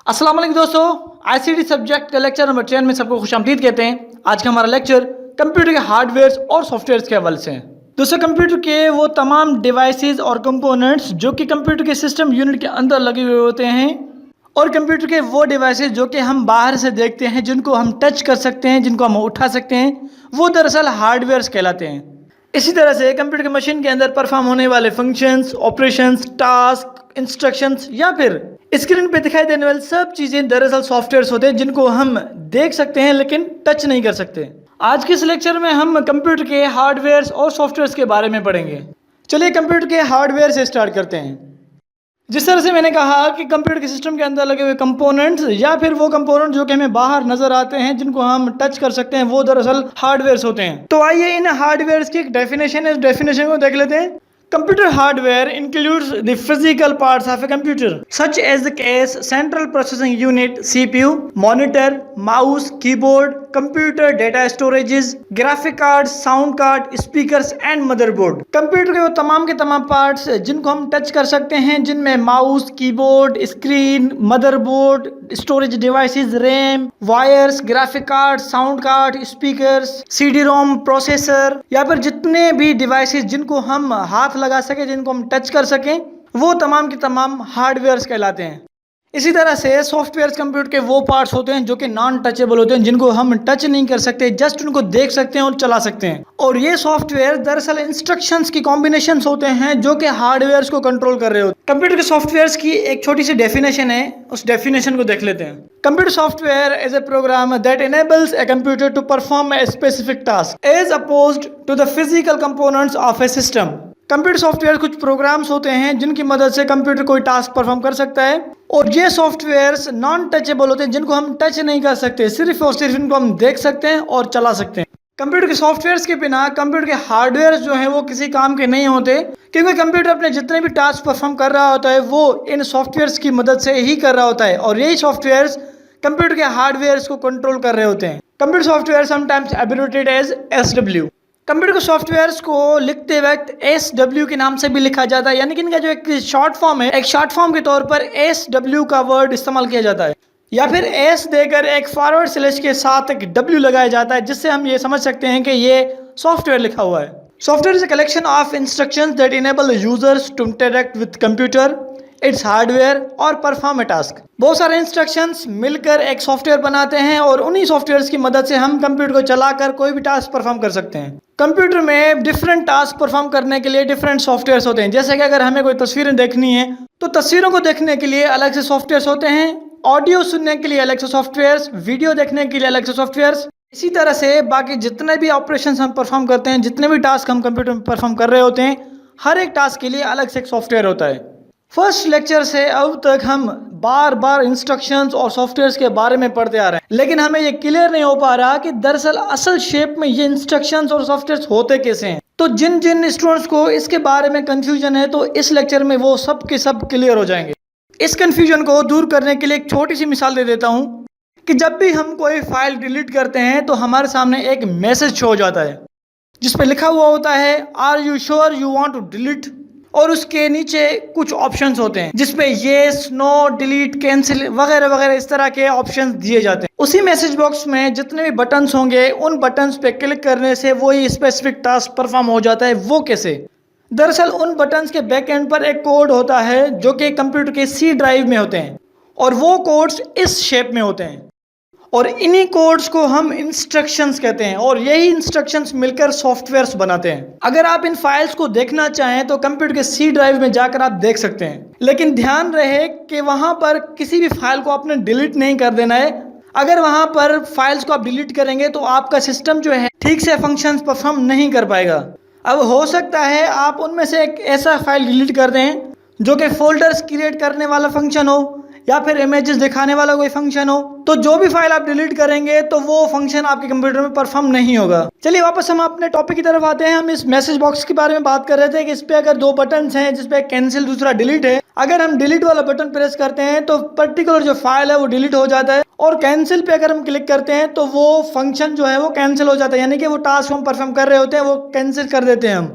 अस्सलाम वालेकुम दोस्तों, आईसीटी सब्जेक्ट का लेक्चर नंबर 10 में सबको खुशामदीद कहते हैं। आज का हमारा लेक्चर कंप्यूटर के हार्डवेयर और सॉफ्टवेयर के हवाले से है। दोस्तों, कंप्यूटर के वो तमाम डिवाइसेस और कंपोनेंट्स जो कि कंप्यूटर के सिस्टम यूनिट के अंदर लगे हुए होते हैं, और कंप्यूटर के वो डिवाइसेस जो कि हम बाहर से देखते हैं, जिनको हम टच कर सकते हैं, जिनको हम उठा सकते हैं, वो दरअसल हार्डवेयर कहलाते हैं। इसी तरह से कंप्यूटर के मशीन के अंदर परफॉर्म होने वाले फंक्शंस, ऑपरेशंस, टास्क, इंस्ट्रक्शंस या फिर स्क्रीन पे दिखाई देने वाली सब चीज़ें दरअसल सॉफ्टवेयर्स होते हैं, जिनको हम देख सकते हैं लेकिन टच नहीं कर सकते। आज के इस लेक्चर में हम कंप्यूटर के हार्डवेयर और सॉफ्टवेयर्स के बारे में पढ़ेंगे। चलिए कंप्यूटर के हार्डवेयर से स्टार्ट करते हैं। जिस तरह से मैंने कहा कि कंप्यूटर के सिस्टम के अंदर लगे हुए कंपोनेंट्स या फिर वो कंपोनेंट जो कि हमें बाहर नजर आते हैं, जिनको हम टच कर सकते हैं, वो दरअसल हार्डवेयर होते हैं। तो आइए इन हार्डवेयर की एक डेफिनेशन है, इस डेफिनेशन को देख लेते हैं। Computer hardware includes the physical parts of a computer, such as the case, central processing unit (CPU), monitor, mouse, keyboard, computer data storages, graphic cards, sound card, speakers, and motherboard. Computer के वो तमाम के तमाम parts जिनको हम touch कर सकते हैं, जिनमें mouse, keyboard, screen, motherboard, storage devices, RAM, wires, graphic card, sound card, speakers, CD-ROM, processor या फिर जितने भी डिवाइसेस जिनको हम हाथ लगा सके, जिनको हम टच कर सकें, वो तमाम के तमाम हार्डवेयर कहलाते हैं। इसी तरह से सॉफ्टवेयर कंप्यूटर के वो पार्ट्स होते हैं जो कि नॉन टचेबल होते हैं, जिनको हम टच नहीं कर सकते, जस्ट उनको देख सकते हैं और चला सकते हैं। और ये सॉफ्टवेयर दरअसल इंस्ट्रक्शंस की कॉम्बिनेशंस होते हैं जो कि हार्डवेयर को कंट्रोल कर रहे होते हैं। कंप्यूटर के सॉफ्टवेयर की एक छोटी सी डेफिनेशन है, उस डेफिनेशन को देख लेते हैं। Computer software is a program that enables a computer to perform a specific task as opposed to the physical components of a system. Computer software कुछ प्रोग्राम्स होते हैं जिनकी मदद से कंप्यूटर कोई टास्क परफॉर्म कर सकता है, और ये सॉफ्टवेयर्स नॉन टचेबल होते हैं, जिनको हम टच नहीं कर सकते, सिर्फ और सिर्फ इनको हम देख सकते हैं और चला सकते हैं। कंप्यूटर के सॉफ्टवेयर्स के बिना कंप्यूटर के हार्डवेयर जो हैं वो किसी काम के नहीं होते, क्योंकि कंप्यूटर अपने जितने भी टास्क परफॉर्म कर रहा होता है वो इन सॉफ्टवेयर्स की मदद से ही कर रहा होता है, और यही सॉफ्टवेयर्स कंप्यूटर के हार्डवेयर को कंट्रोल कर रहे होते हैं। Computer software sometimes abbreviated as SW। Computer के सॉफ्टवेयर्स को लिखते वक्त SW के नाम से भी लिखा जाता है, यानी कि इनका जो एक शॉर्ट फॉर्म है, एक शॉर्ट फॉर्म के तौर पर SW का वर्ड इस्तेमाल किया जाता है, या फिर S देकर एक फॉरवर्ड स्लैश के साथ एक W लगाया जाता है, जिससे हम ये समझ सकते हैं कि ये सॉफ्टवेयर लिखा हुआ है। Software is a collection of instructions that enable users to interact with computer, its hardware और परफॉर्म ए टास्क। बहुत सारे इंस्ट्रक्शंस मिलकर एक सॉफ्टवेयर बनाते हैं, और उन्हीं सॉफ्टवेयर्स की मदद से हम कंप्यूटर को चलाकर कोई भी टास्क परफॉर्म कर सकते हैं। कंप्यूटर में डिफरेंट टास्क परफॉर्म करने के लिए डिफरेंट सॉफ्टवेयर्स होते हैं। जैसे कि अगर हमें कोई तस्वीरें देखनी है तो तस्वीरों को देखने के लिए अलग से सॉफ्टवेयर्स होते हैं, ऑडियो सुनने के लिए अलग से सॉफ्टवेयर्स, वीडियो देखने के लिए अलग से सॉफ्टवेयर्स। इसी तरह से बाकी जितने भी ऑपरेशंस हम परफॉर्म करते हैं, जितने भी टास्क हम कंप्यूटर में परफॉर्म कर रहे होते हैं, हर एक टास्क के लिए अलग से एक सॉफ्टवेयर होता है। फर्स्ट लेक्चर से अब तक हम बार बार इंस्ट्रक्शंस और सॉफ्टवेयर्स के बारे में पढ़ते आ रहे हैं, लेकिन हमें ये क्लियर नहीं हो पा रहा कि दरअसल असल शेप में ये इंस्ट्रक्शंस और सॉफ्टवेयर्स होते कैसे हैं। तो जिन जिन स्टूडेंट्स को इसके बारे में कंफ्यूजन है, तो इस लेक्चर में वो सब के सब क्लियर हो जाएंगे। इस कंफ्यूजन को दूर करने के लिए एक छोटी सी मिसाल दे देता हूँ कि जब भी हम कोई फाइल डिलीट करते हैं तो हमारे सामने एक मैसेज शो हो जाता है, जिसपे लिखा हुआ होता है are you sure you want to delete, और उसके नीचे कुछ ऑप्शंस होते हैं जिसपे येस, नो, डिलीट, कैंसिल वगैरह वगैरह इस तरह के ऑप्शंस दिए जाते हैं। उसी मैसेज बॉक्स में जितने भी बटन्स होंगे, उन बटन्स पे क्लिक करने से वही स्पेसिफिक टास्क परफॉर्म हो जाता है। वो कैसे? दरअसल उन बटन्स के बैक एंड पर एक कोड होता है जो कि कंप्यूटर के C ड्राइव में होते हैं, और वो कोड्स इस शेप में होते हैं, और इन्हीं कोड्स को हम इंस्ट्रक्शंस कहते हैं, और यही इंस्ट्रक्शंस मिलकर सॉफ्टवेयर्स बनाते हैं। अगर आप इन फाइल्स को देखना चाहें तो कंप्यूटर के C ड्राइव में जाकर आप देख सकते हैं, लेकिन ध्यान रहे कि वहां पर किसी भी फाइल को आपने डिलीट नहीं कर देना है। अगर वहां पर फाइल्स को आप डिलीट करेंगे तो आपका सिस्टम जो है ठीक से फंक्शंस परफॉर्म नहीं कर पाएगा। अब हो सकता है आप उनमें से एक ऐसा फाइल डिलीट कर दें जो कि फोल्डर्स क्रिएट करने वाला फंक्शन हो, या फिर इमेजेस दिखाने वाला कोई फंक्शन हो, तो जो भी फाइल आप डिलीट करेंगे तो वो फंक्शन आपके कंप्यूटर में परफॉर्म नहीं होगा। चलिए वापस हम अपने टॉपिक की तरफ आते हैं। हम इस मैसेज बॉक्स के बारे में बात कर रहे थे कि इस पे अगर दो बटन्स हैं, जिसपे कैंसिल, दूसरा डिलीट है। अगर हम डिलीट वाला बटन प्रेस करते हैं तो पर्टिकुलर जो फाइल है वो डिलीट हो जाता है, और कैंसिल पे अगर हम क्लिक करते हैं तो वो फंक्शन जो है वो कैंसिल हो जाता है, यानी कि वो टास्क हम परफॉर्म कर रहे होते हैं वो कैंसिल कर देते हैं हम।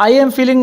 I am feeling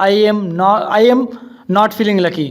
I am not feeling lucky۔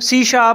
C#,